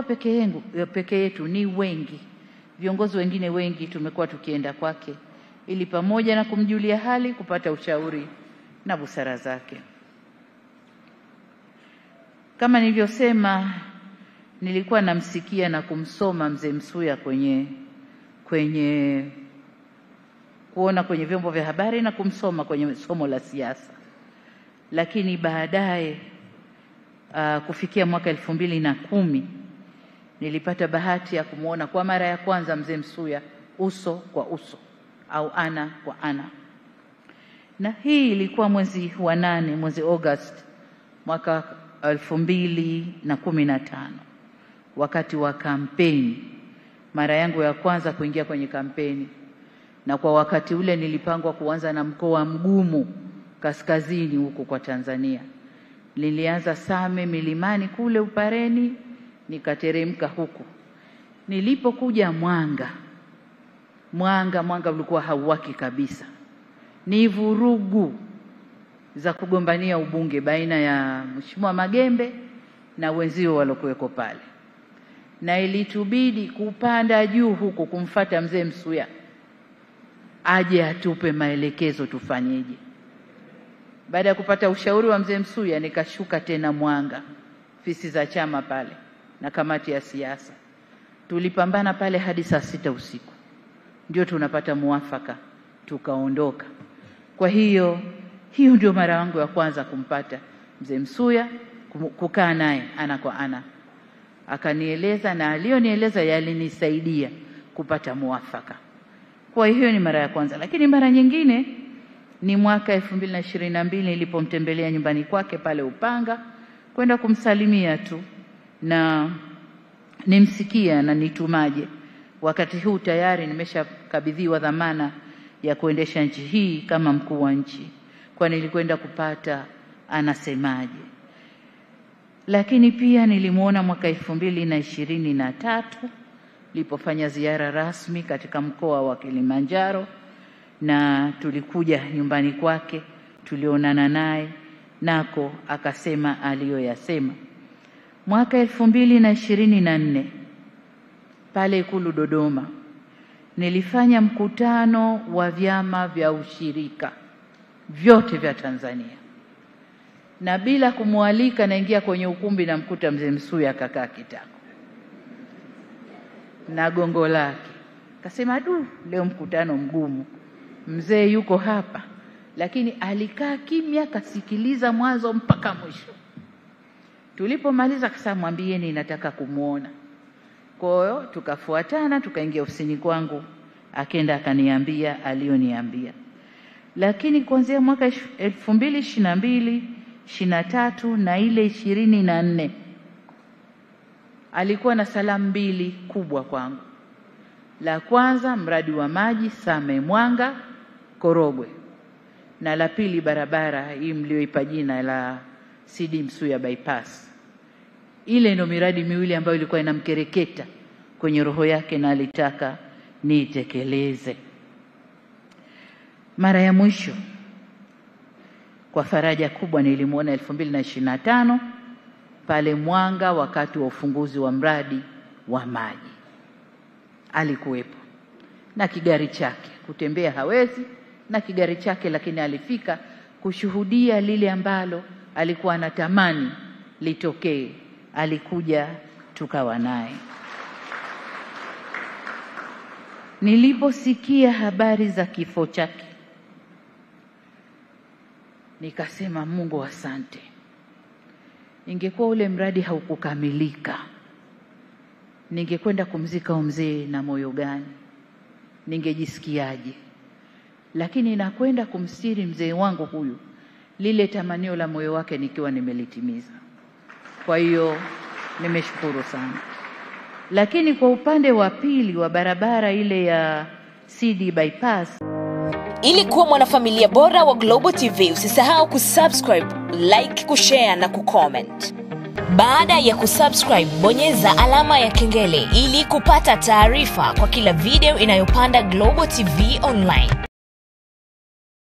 hatukuwa peke yetu, ni wengi. Viongozi wengine wengi tumekuwa tukienda kwake ili pamoja na kumjulia hali kupata ushauri na busara zake. Kama nilivyosema, nilikuwa namsikia na kumsoma mzee Msuya kuona kwenye vyombo vya habari na kumsoma kwenye somo la siasa. Lakini baadaye kufikia mwaka 2010 nilipata bahati ya kumuona kwa mara ya kwanza mzee Msuya uso kwa uso au ana kwa ana. Na hii ilikuwa mwezi wa 8, mwezi August mwaka 2015, wakati wa kampeni, mara yangu ya kwanza kuingia kwenye kampeni. Na kwa wakati ule nilipangwa kuanza na mkoa mgumu kaskazini huko kwa Tanzania. Nilianza Same milimani kule Upareni, nikateremka huko. Nilipokuja Mwanga ulikuwa hauwaki kabisa. Ni vurugu za kugombania ubunge baina ya Mheshimiwa Magembe na wenzio walokuweko pale. Na ilitubidi kupanda juu huko kumfuata mzee Msuya aje atupe maelekezo tufanyeje. Baada ya kupata ushauri wa mzee Msuya, nikashuka tena Mwanga, ofisi za chama pale na kamati ya siasa. Tulipambana pale hadi saa 6 usiku. Ndio tunapata muafaka, tukaondoka. Kwa hiyo ndio mara yangu ya kwanza kumpata mzee Msuya, kukaa naye ana kwa ana. Akanieleza na alionieleza yalinisaidia kupata muafaka. Kwa hiyo ni mara ya kwanza. Lakini mara nyingine ni mwaka 2022 nilipomtembelea nyumbani kwake pale Upanga, kwenda kumsalimia tu na nimsikia na nitumaje. Wakati huu tayari nimeshakabidhiwa dhamana ya kuendesha nchi hii kama mkuu wa nchi, kwa nilikwenda kupata anasemaje. Lakini pia nilimuona mwaka 2023 nilipofanya ziara rasmi katika mkoa wa Kilimanjaro, na tulikuja nyumbani kwake, tulionana naye, nako akasema aliyoyasema. Mwaka 2024 pale Ikulu Dodoma nilifanya mkutano wa vyama vya ushirika vyote vya Tanzania, na bila kumwalika naingia kwenye ukumbi na mkuta mzee Msuya akakaa kitako na gongo lake. Akasema leo mkutano mgumu, mzee yuko hapa. Lakini alikaa kimya, kasikiliza mwanzo mpaka mwisho. Tulipomaliza akasema mwambieni nataka kumuona. Kwa hiyo tukafuatana, tukaingia ofisini kwangu, akaenda akaniambia alioniambia. Lakini kuanzia mwaka 2022, 23 na ile 24 alikuwa na salamu mbili kubwa kwangu. La kwanza mradi wa maji Same Mwanga Korogwe, na la pili barabara hii mlioipa jina la CD Msuya bypass. Ile ndio miradi miwili ambayo ilikuwa inamkereketa kwenye roho yake na alitaka niitekeleze. Mara ya mwisho kwa faraja kubwa nilimuona 2025 pale Mwanga wakati wa ufunguzi wa mradi wa maji. Alikuwepo na kigari chake, kutembea hawezi na kigari chake, lakini alifika kushuhudia lile ambalo alikuwa anatamani litokee. Alikuja tukawa naye. Niliposikia habari za kifo chake nikasema Mungu asante. Ingekuwa ule mradi haukukamilika, ningekwenda kumzika mzee na moyo gani? Ningejisikiaje? Lakini nakwenda kumstiri mzee wangu huyu, lile tamanio la moyo wake nikiwa nimelitimiza. Kwa hiyo nimeshukuru sana. Lakini kwa upande wa pili wa barabara ile ya CD bypass, ili kuwa mwanafamilia bora wa Global TV, usisahau kusubscribe, like, kushare na kucomment. Baada ya kusubscribe, bonyeza alama ya kengele ili kupata taarifa kwa kila video inayopanda Global TV Online.